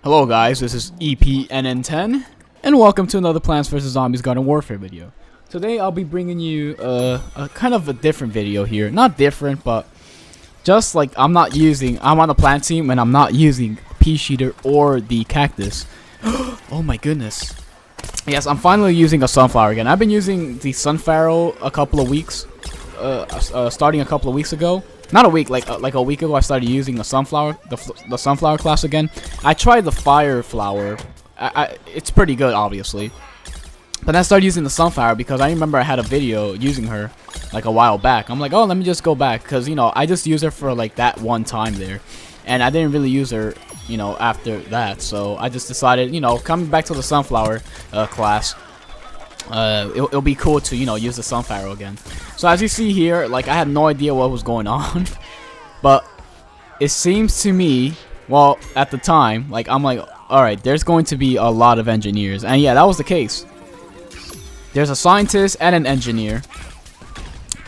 Hello guys, this is EPNN10, and welcome to another Plants vs Zombies Garden Warfare video. Today I'll be bringing you a kind of a different video here. Not different, but just like I'm on the plant team and I'm not using pea shooter or the cactus. Oh my goodness. Yes, I'm finally using a sunflower again. I've been using the Sun Pharaoh a couple of weeks, starting a couple of weeks ago. Not a week, like a week ago I started using the sunflower, the sunflower class again. I tried the fire flower. It's pretty good, obviously. But then I started using the sunflower because I remember I had a video using her like a while back. I'm like, oh, let me just go back because, you know, I just used her for like that one time there. And I didn't really use her, you know, after that. So I just decided, you know, coming back to the sunflower class, it'll be cool to, you know, use the Sun Pharaoh again. So as you see here, like I had no idea what was going on, but it seems to me, well, at the time, like I'm like, all right, there's going to be a lot of engineers, and yeah, that was the case. There's a scientist and an engineer,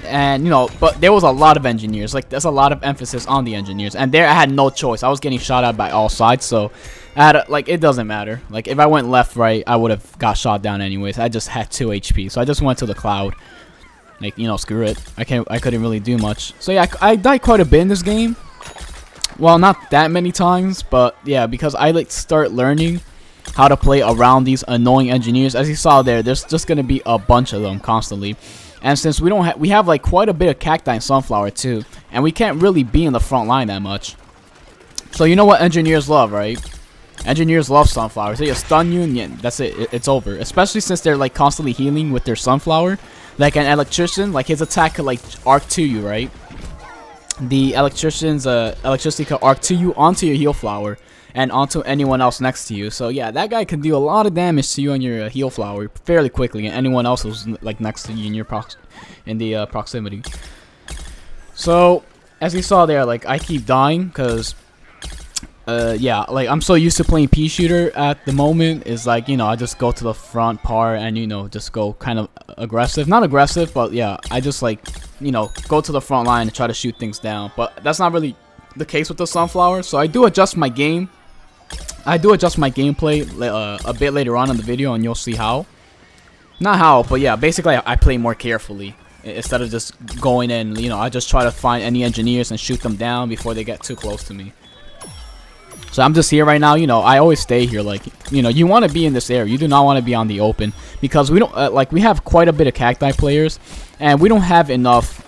and you know, but there was a lot of engineers. Like there's a lot of emphasis on the engineers, and there I had no choice. I was getting shot at by all sides, so I had like it doesn't matter. Like if I went left, right, I would have got shot down anyways. I just had 2 HP, so I just went to the cloud. Like, you know, screw it. I couldn't really do much. So yeah, I died quite a bit in this game. Well, not that many times, but yeah, because I like start learning how to play around these annoying engineers. As you saw there, there's just gonna be a bunch of them constantly. And since we have like quite a bit of cacti and sunflower too, and we can't really be in the front line that much. So you know what engineers love, right? Engineers love sunflowers. They just stun you and yeah, that's it. It's over. Especially since they're like constantly healing with their sunflower. Like an electrician, like his attack could like arc to you, right? The electrician's electricity could arc to you onto your heal flower and onto anyone else next to you. So yeah, that guy can do a lot of damage to you on your heal flower fairly quickly, and anyone else who's like next to you in your proximity. So as you saw there, like I keep dying because yeah, like I'm so used to playing pea shooter at the moment. Is like, you know, I just go to the front part and, you know, just go kind of aggressive, not aggressive, but yeah, I just like, you know, go to the front line and try to shoot things down. But that's not really the case with the sunflower, so I do adjust my game. I do adjust my gameplay a bit later on in the video, and you'll see how. Not how, but yeah, basically I play more carefully instead of just going in. You know, I just try to find any engineers and shoot them down before they get too close to me. So I'm just here right now. You know, I always stay here. Like, you know, you want to be in this area. You do not want to be on the open because we don't like we have quite a bit of cacti players, and we don't have enough.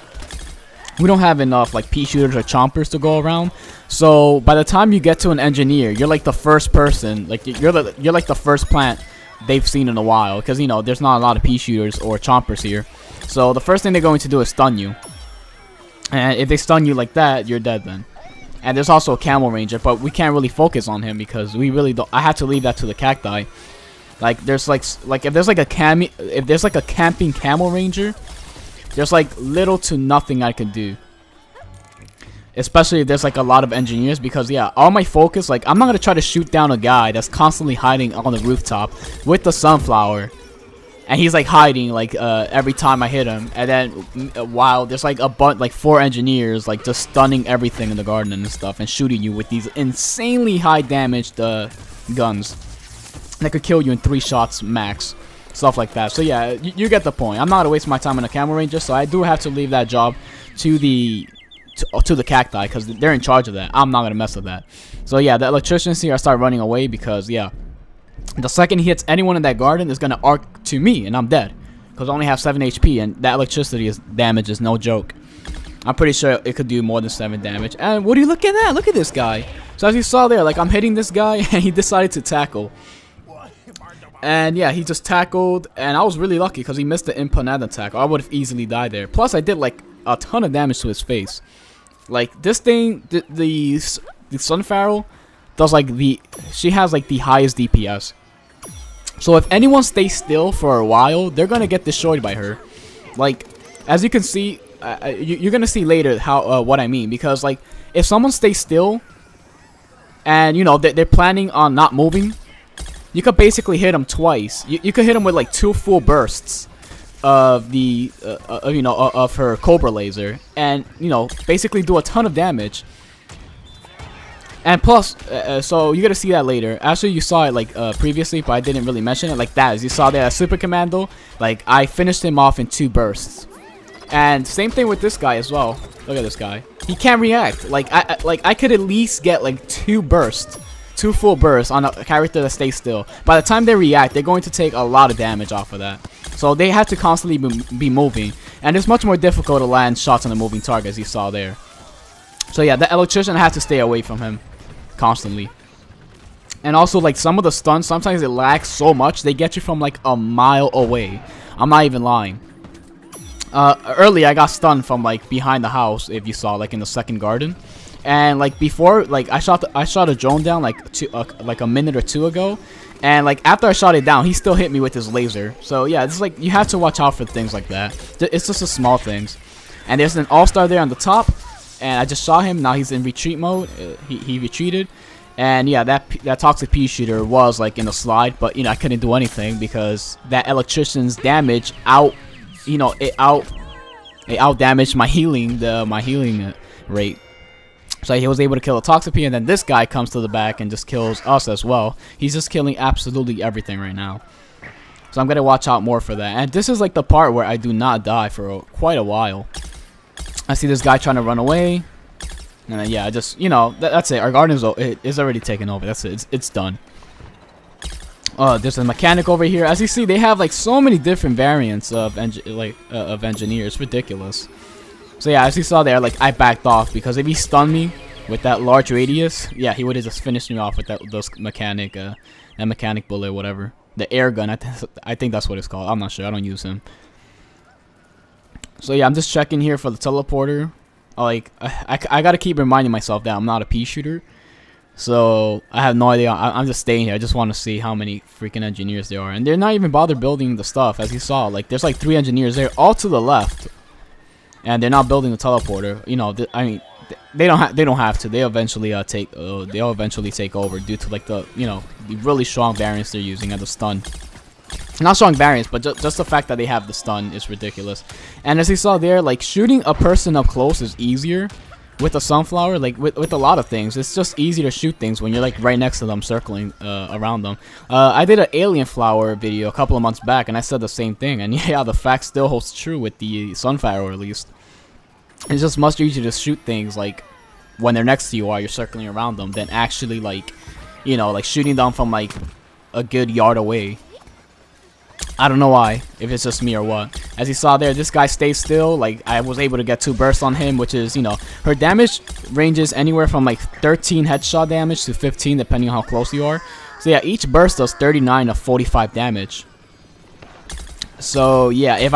We don't have enough like pea shooters or chompers to go around. So by the time you get to an engineer, you're like the first person. Like you're like the first plant they've seen in a while, because, you know, there's not a lot of pea shooters or chompers here. So the first thing they're going to do is stun you, and if they stun you like that, you're dead then. And there's also a camel ranger, but we can't really focus on him because we really don't. I had to leave that to the cacti. Like there's like if there's like a camping camel ranger, there's like little to nothing I can do. Especially if there's like a lot of engineers, because yeah, all my focus, like I'm not gonna try to shoot down a guy that's constantly hiding on the rooftop with the sunflower. And he's like hiding like every time I hit him, and then while there's like like 4 engineers like just stunning everything in the garden and stuff, and shooting you with these insanely high damaged guns that could kill you in 3 shots max, stuff like that. So yeah, you get the point. I'm not gonna waste my time on a camel ranger, so I do have to leave that job to the cacti because they're in charge of that. I'm not gonna mess with that. So yeah, the electricians here, I start running away because yeah, the second he hits anyone in that garden is gonna arc to me and I'm dead because I only have 7 HP, and that electricity damage is no joke. I'm pretty sure it could do more than 7 damage. And what do you look at that? Look at this guy. So as you saw there, like I'm hitting this guy and he decided to tackle. And yeah, he just tackled, and I was really lucky because he missed the empanada attack. I would have easily died there. Plus I did like a ton of damage to his face. Like this thing, the Sun Pharaoh does like she has like the highest DPS. So if anyone stays still for a while, they're gonna get destroyed by her. Like as you can see, you're gonna see later how what I mean, because like if someone stays still and, you know, they're planning on not moving, you could basically hit them twice. You could hit them with like 2 full bursts of the you know, of her cobra laser, and, you know, basically do a ton of damage. And plus, so you're gonna see that later. Actually, you saw it like previously, but I didn't really mention it like that. As you saw there, a Super Commando, like I finished him off in 2 bursts. And same thing with this guy as well. Look at this guy. He can't react. Like I could at least get like 2 bursts, 2 full bursts on a character that stays still. By the time they react, they're going to take a lot of damage off of that. So they have to constantly be moving, and it's much more difficult to land shots on a moving target, as you saw there. So yeah, the electrician has to stay away from him constantly. And also, like, some of the stuns, sometimes it lags so much they get you from like a mile away. I'm not even lying. Earlier I got stunned from like behind the house, if you saw, like in the second garden. And like before, like I shot a drone down like a minute or 2 ago, and like after I shot it down, he still hit me with his laser. So yeah, it's like you have to watch out for things like that. It's just the small things. And there's an all-star there on the top, and I just shot him. Now he's in retreat mode. He retreated. And yeah, that toxic pea shooter was like in a slide, but you know I couldn't do anything because that electrician's damage it out damaged my healing rate. So he was able to kill a toxic pea, and then this guy comes to the back and just kills us as well. He's just killing absolutely everything right now. So I'm gonna watch out more for that. And this is like the part where I do not die for quite a while. I see this guy trying to run away. And then, yeah, I just, that's it. Our garden is already taken over. That's it. It's done. There's a mechanic over here. As you see, they have like so many different variants of engineers. Ridiculous. So yeah, as you saw there, like I backed off because if he stunned me with that large radius, yeah, he would have just finished me off with that mechanic bullet, or whatever. The air gun. I think that's what it's called. I'm not sure. I don't use him. So yeah, I'm just checking here for the teleporter. Like, I gotta keep reminding myself that I'm not a pea shooter. So, I have no idea. I'm just staying here. I just want to see how many freaking engineers there are. And they're not even bothered building the stuff, as you saw. Like, there's like 3 engineers there, all to the left. And they're not building the teleporter. You know, I mean, they don't have to. They'll eventually take over due to like the really strong variants they're using and the stun. Not strong variants, but just the fact that they have the stun is ridiculous. And as you saw there, like shooting a person up close is easier with a sunflower. Like with a lot of things, it's just easier to shoot things when you're like right next to them, circling around them. I did an alien flower video a couple of months back, and I said the same thing. And yeah, the fact still holds true with the Sun Pharaoh, at least. It's just much easier to shoot things like when they're next to you while you're circling around them than actually like like shooting them from like a good yard away. I don't know why, if it's just me or what. As you saw there, this guy stays still. Like, I was able to get 2 bursts on him, which is, her damage ranges anywhere from like 13 headshot damage to 15, depending on how close you are. So yeah, each burst does 39 of 45 damage. So yeah, if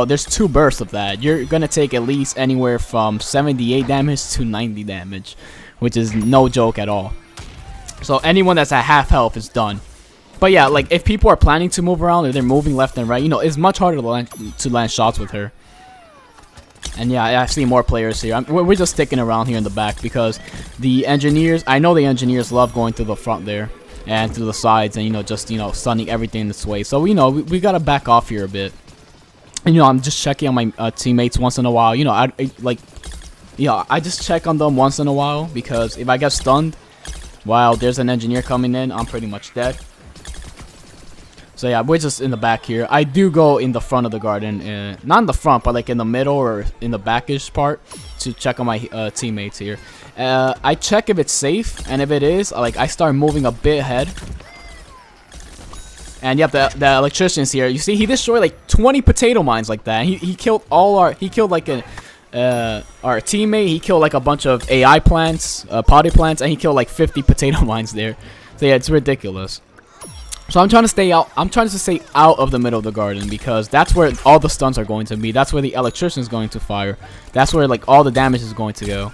there's 2 bursts of that, you're gonna take at least anywhere from 78 damage to 90 damage, which is no joke at all. So anyone that's at half health is done. But yeah, like if people are planning to move around or they're moving left and right, it's much harder to land shots with her. And yeah, I see more players here. We're just sticking around here in the back because the engineers, I know the engineers love going to the front there and to the sides and just stunning everything this way. So we gotta back off here a bit. And I'm just checking on my teammates once in a while. I just check on them once in a while because if I get stunned while there's an engineer coming in, I'm pretty much dead. So yeah, we're just in the back here. I do go in the front of the garden, not in the front, but like in the middle or in the backish part to check on my teammates here. I check if it's safe, and if it is, like I start moving a bit ahead. And yep, the electrician's here. You see, he destroyed like 20 potato mines like that. He killed our teammate. He killed like a bunch of AI plants, potty plants, and he killed like 50 potato mines there. So yeah, it's ridiculous. So I'm trying to stay out. I'm trying to stay out of the middle of the garden because that's where all the stuns are going to be. That's where the electrician is going to fire. That's where like all the damage is going to go.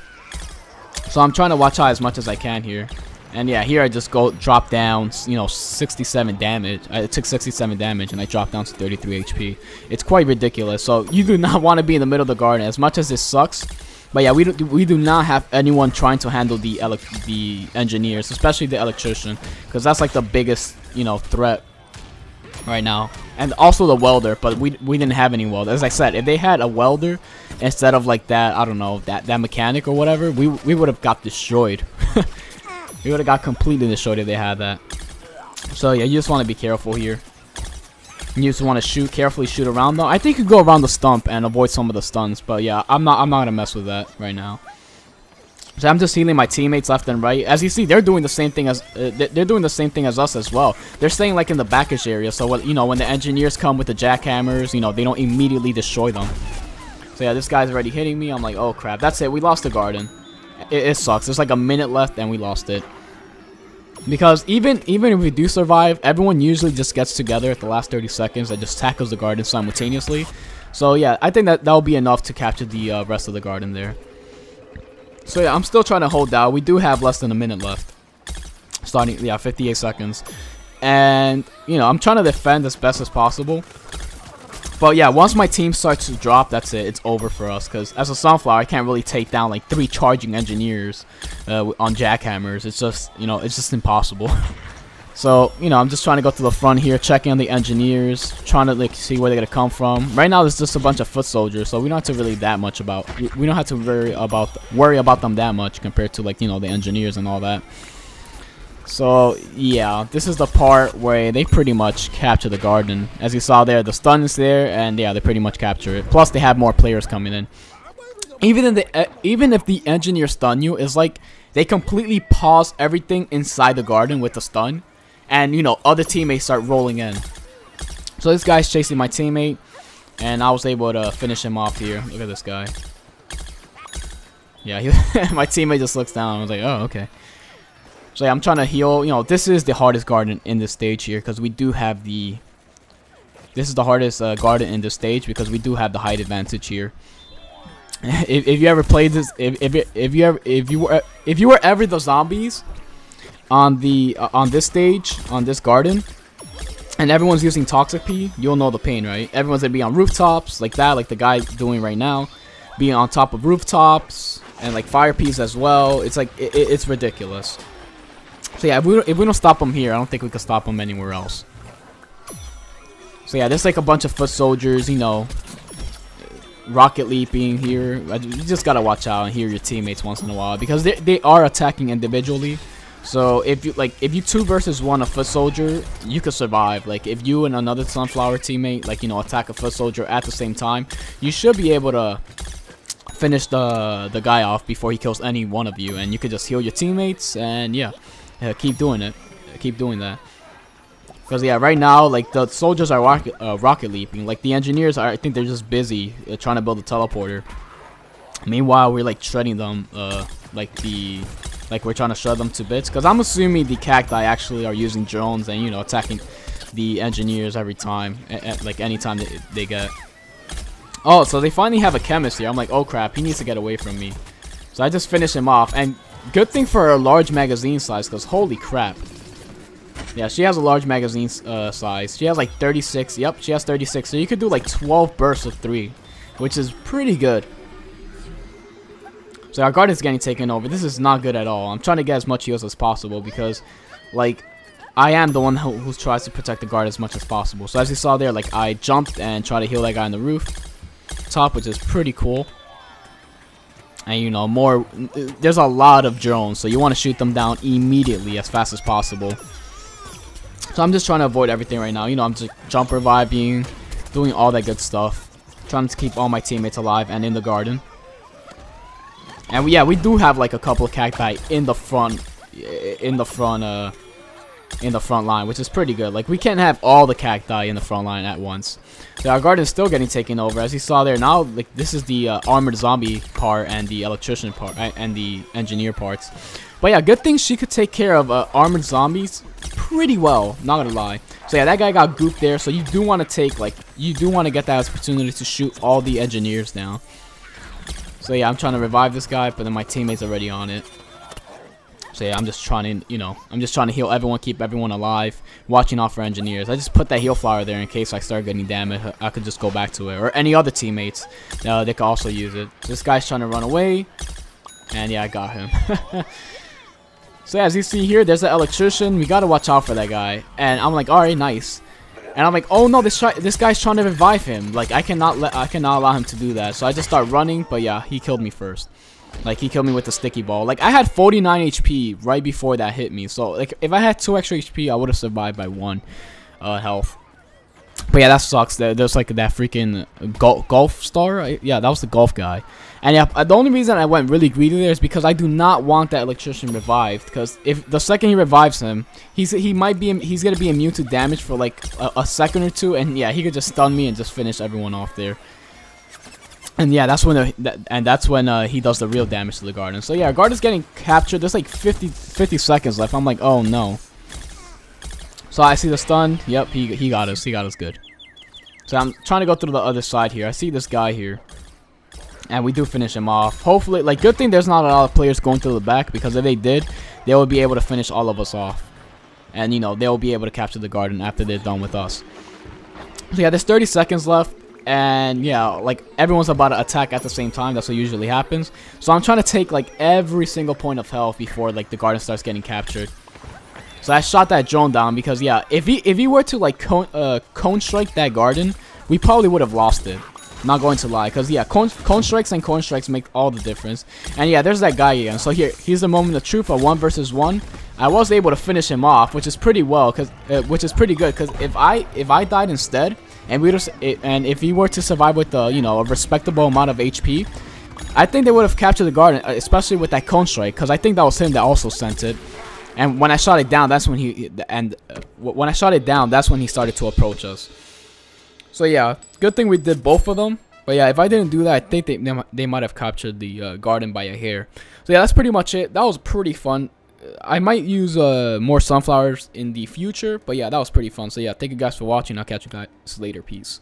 So I'm trying to watch out as much as I can here. And yeah, here I just drop down, 67 damage. I took 67 damage and I dropped down to 33 HP. It's quite ridiculous. So you do not want to be in the middle of the garden as much as this sucks. But yeah, we do not have anyone trying to handle the engineers, especially the electrician, because that's like the biggest threat right now, and also the welder, but we didn't have any welder. As I said, if they had a welder instead of like that, I don't know, that mechanic or whatever, we would have got destroyed. We would have got completely destroyed if they had that. So yeah, you just want to be careful here. You just want to carefully shoot around them. I think you could go around the stump and avoid some of the stuns, but yeah, I'm not gonna mess with that right now. So I'm just healing my teammates left and right. As you see, they're doing the same thing as us as well. They're staying like in the backish area, so what, you know, when the engineers come with the jackhammers, you know, they don't immediately destroy them. So yeah, this guy's already hitting me. I'm like, oh crap, that's it. We lost the garden. It sucks. There's like a minute left and we lost it. Because even if we do survive, everyone usually just gets together at the last 30 seconds and just tackles the garden simultaneously. So yeah, I think that'll be enough to capture the rest of the garden there. So yeah, I'm still trying to hold down. We do have less than a minute left. Starting, yeah, 58 seconds. And, you know, I'm trying to defend as best as possible. But yeah, once my team starts to drop, that's it. It's over for us. Because as a Sunflower, I can't really take down like 3 charging engineers on jackhammers. It's just, you know, it's just impossible. So, you know, I'm just trying to go to the front here, checking on the engineers, trying to like see where they're gonna come from. Right now, there's just a bunch of foot soldiers, so we don't have to really that much about. We don't have to worry about them that much compared to like, you know, the engineers and all that. So yeah, this is the part where they pretty much capture the garden. As you saw there, the stun is there, and yeah, they pretty much capture it. Plus, they have more players coming in. Even if the engineer stun you, it's like they completely pause everything inside the garden with the stun. And, you know, other teammates start rolling in. So this guy's chasing my teammate. And I was able to finish him off here. Look at this guy. Yeah, my teammate just looks down. I was like, oh, okay. So yeah, I'm trying to heal. You know, this is the hardest garden in this stage here. Because we do have the... This is the hardest garden in this stage. Because we do have the height advantage here. If you ever played this... If you were ever the zombies... on this stage, on this garden, and everyone's using toxic P, you'll know the pain, right? Everyone's gonna be on rooftops like that, like the guy doing right now, being on top of rooftops and like fire Ps as well. It's like it's ridiculous. So yeah, if we don't stop them here, I don't think we can stop them anywhere else. So yeah, there's like a bunch of foot soldiers, you know, rocket leaping here. You just gotta watch out and hear your teammates once in a while because they are attacking individually. So if you 2 versus 1 a foot soldier, you could survive. Like if you and another Sunflower teammate, like, you know, attack a foot soldier at the same time, you should be able to finish the guy off before he kills any one of you, and you could just heal your teammates and yeah, keep doing it, keep doing that. Because yeah, right now like the soldiers are rocket leaping, like the engineers are, I think they're just busy trying to build a teleporter. Meanwhile, we're like shredding them, like we're trying to shred them to bits. Because I'm assuming the cacti actually are using drones and, you know, attacking the engineers every time, like anytime they get. Oh, so they finally have a chemist here. I'm like, oh crap, he needs to get away from me. So I just finish him off, and good thing for a large magazine size, because holy crap. Yeah, she has a large magazine size. She has like 36. Yep, she has 36. So you could do like 12 bursts of 3, which is pretty good. So our guard is getting taken over. This is not good at all. I'm trying to get as much heals as possible because, like, I am the one who tries to protect the guard as much as possible. So as you saw there, like, I jumped and tried to heal that guy on the roof top, which is pretty cool. And, you know, there's a lot of drones, so you want to shoot them down immediately as fast as possible. So I'm just trying to avoid everything right now. You know, I'm just jump reviving, doing all that good stuff, trying to keep all my teammates alive and in the garden. And yeah, we do have like a couple of cacti in the front line, which is pretty good. Like we can't have all the cacti in the front line at once. So our garden is still getting taken over, as you saw there. Now, like this is the armored zombie part and the electrician part and the engineer parts. But yeah, good thing she could take care of armored zombies pretty well. Not gonna lie. So yeah, that guy got gooped there. So you do want to get that opportunity to shoot all the engineers down. So yeah, I'm trying to revive this guy, but then my teammate's already on it. So yeah, I'm just trying to, you know, heal everyone, keep everyone alive, watching out for engineers. I just put that heal flower there in case I start getting damage. I could just go back to it, or any other teammates, they could also use it. This guy's trying to run away, and yeah, I got him. So yeah, as you see here, there's an electrician. We gotta watch out for that guy, and I'm like, all right, nice. And I'm like, oh no, this guy's trying to revive him. Like I cannot allow him to do that. So I just start running, but yeah, he killed me first. Like he killed me with the sticky ball. Like I had 49 HP right before that hit me. So like if I had 2 extra HP, I would have survived by 1 health. But yeah, that sucks. There's like that freaking golf star. Yeah, that was the golf guy. And yeah, the only reason I went really greedy there is because I do not want that electrician revived. Because if the second he revives him, he's gonna be immune to damage for like a second or 2, and yeah, he could just stun me and just finish everyone off there. And yeah, that's when he does the real damage to the garden. So yeah, garden's getting captured. There's like 50 seconds left. I'm like, oh no. So I see the stun. Yep, he got us. He got us good. So I'm trying to go through the other side here. I see this guy here. And we do finish him off. Hopefully, like, good thing there's not a lot of players going through the back, because if they did, they would be able to finish all of us off. And, you know, they'll be able to capture the garden after they're done with us. So yeah, there's 30 seconds left. And yeah, like, everyone's about to attack at the same time. That's what usually happens. So I'm trying to take, like, every single point of health before, like, the garden starts getting captured. So I shot that drone down because, yeah, if he were to, like, cone strike that garden, we probably would have lost it. Not going to lie, because yeah, cone strikes and cone strikes make all the difference. And yeah, there's that guy again. So here's the moment of truth, a 1 versus 1. I was able to finish him off, which is pretty good. Because if I died instead, and if he were to survive with a respectable amount of HP, I think they would have captured the garden, especially with that cone strike. Because I think that was him that also sent it. And when I shot it down, that's when he started to approach us. So yeah, good thing we did both of them. But yeah, if I didn't do that, I think they might have captured the garden by a hair. So yeah, that's pretty much it. That was pretty fun. I might use more sunflowers in the future. But yeah, that was pretty fun. So yeah, thank you guys for watching. I'll catch you guys later. Peace.